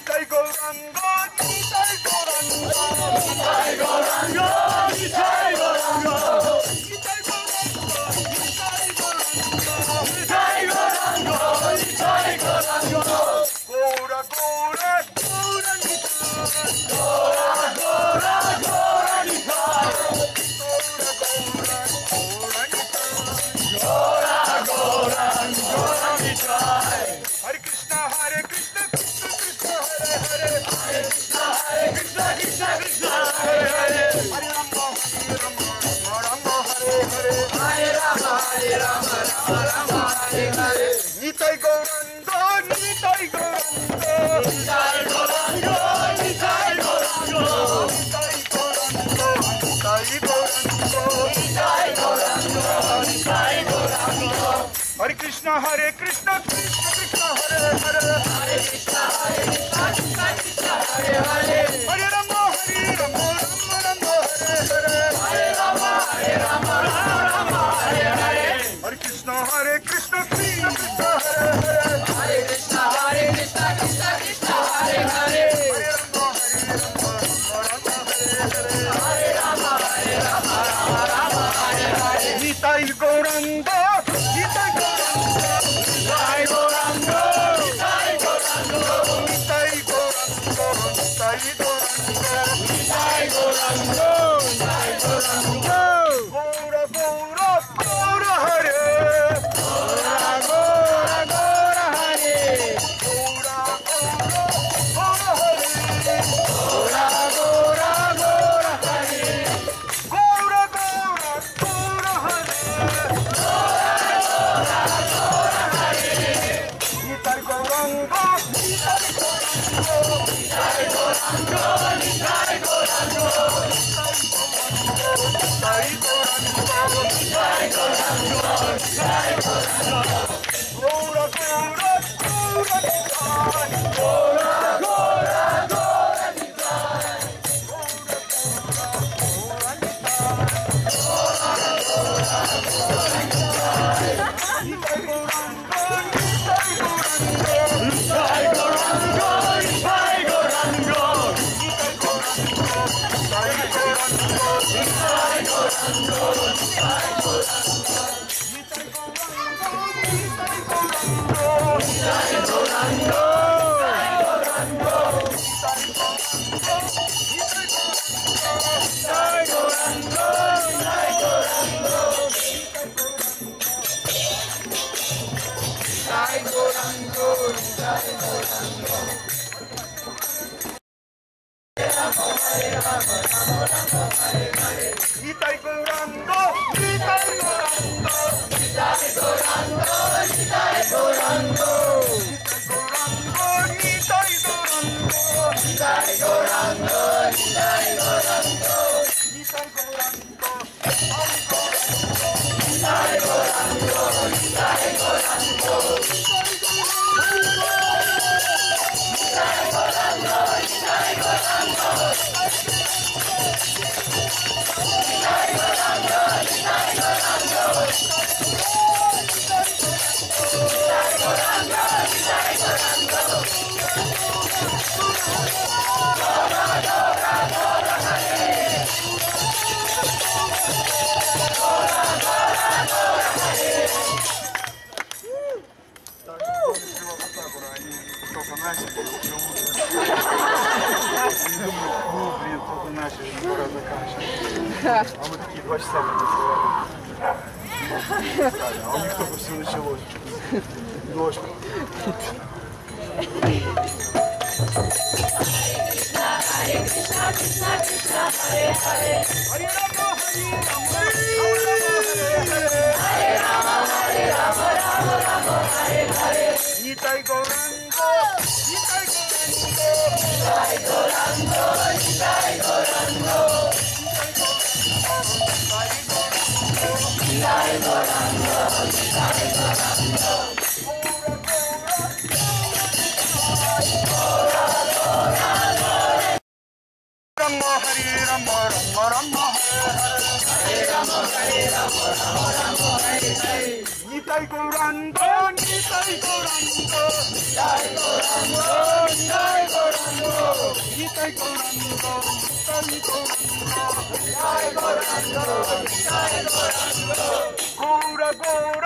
Nitai Gauranga, Nitai Gauranga, Nitai Gauranga, Nitai Gauranga, Nitai Gauranga, Nitai Gauranga, Gaura Gaura Gaura Nitai, Gaura Gaura Gaura Nitai, Gaura Gaura Gaura Nitai. Hare Krishna, Krishna Krishna, Hare Hare, Hare Krishna, Krishna Krishna, Hare Hare, Hare Rama, Rama Hare Hare, Hare Rama, Rama Rama Hare Hare. Nitai Gauranga, Nitai Gauranga, Nitai Gauranga, Nitai Gauranga, Nitai Gauranga, Nitai Gauranga, Nitai Gauranga, Nitai Gauranga. Hare Krishna, Krishna Krishna, Hare Hare, Hare Krishna, Krishna Krishna, Hare Hare, Hare Rama, Rama Rama Hare Hare, Hare Rama, Rama Rama Hare Hare. Hare Krishna, Krishna Krishna, Hare Hare, Hare Krishna, Krishna Krishna, Hare Hare, Hare Rama, Rama Hare Hare, Hare Rama, Rama Rama Hare Hare. Nitai Gauranga, Nitai Gauranga, Nitai Gauranga, Nitai Gauranga, Nitai Gauranga, Nitai Gauranga, Nitai Gauranga, Nitai Gauranga. Gaura Gaura Gaura Hare, Gaura Gaura Gaura Hare, Gaura Gaura Gaura Hare, Gaura Gaura Gaura Hare, Gaura Gaura Gaura Hare, Gaura Gaura Hare. Nitai Gauranga, Nitai Gauranga, Nitai Gauranga, Nitai Gauranga, Nitai Gauranga, Nitai Gauranga, Nitai Gauranga. Gaura Gaura Gaura Nitai, Gaura Gaura Gaura Nitai, Gaura Gaura Gaura Nitai, Nitai Gauranga, Nitai Gauranga, Nitai Gauranga, Nitai Gauranga, Nitai Gauranga, Nitai Gauranga, Nitai Gauranga, Nitai Gauranga. Nitai Gauranga, Nitai Gauranga, Nitai Gauranga, Nitai Gauranga, Nitai Gauranga, Nitai Gauranga, Nitai Gauranga, Nitai Gauranga, Nitai Gauranga, Nitai Gauranga, А мы такие 2 часа танцевали. А у них только все началось. Дождь. Hare Krishna, Krishna Krishna, Hare Hare, Hare Rama, Hare Rama, Hare Rama, Rama Rama, Hare Hare. Nitai Gauranga, Nitai Gauranga, Nitai Gauranga, Nitai Gauranga, Nitai Gauranga. Rama Hare Rama, Rama Rama Hare Rama, Hare Rama, Rama Rama Hare Hare. Nitai Gauranga, Nitai Gauranga, Nitai Gauranga, Nitai Gauranga. Nitai Gauranga Nitai Gauranga Gour Gour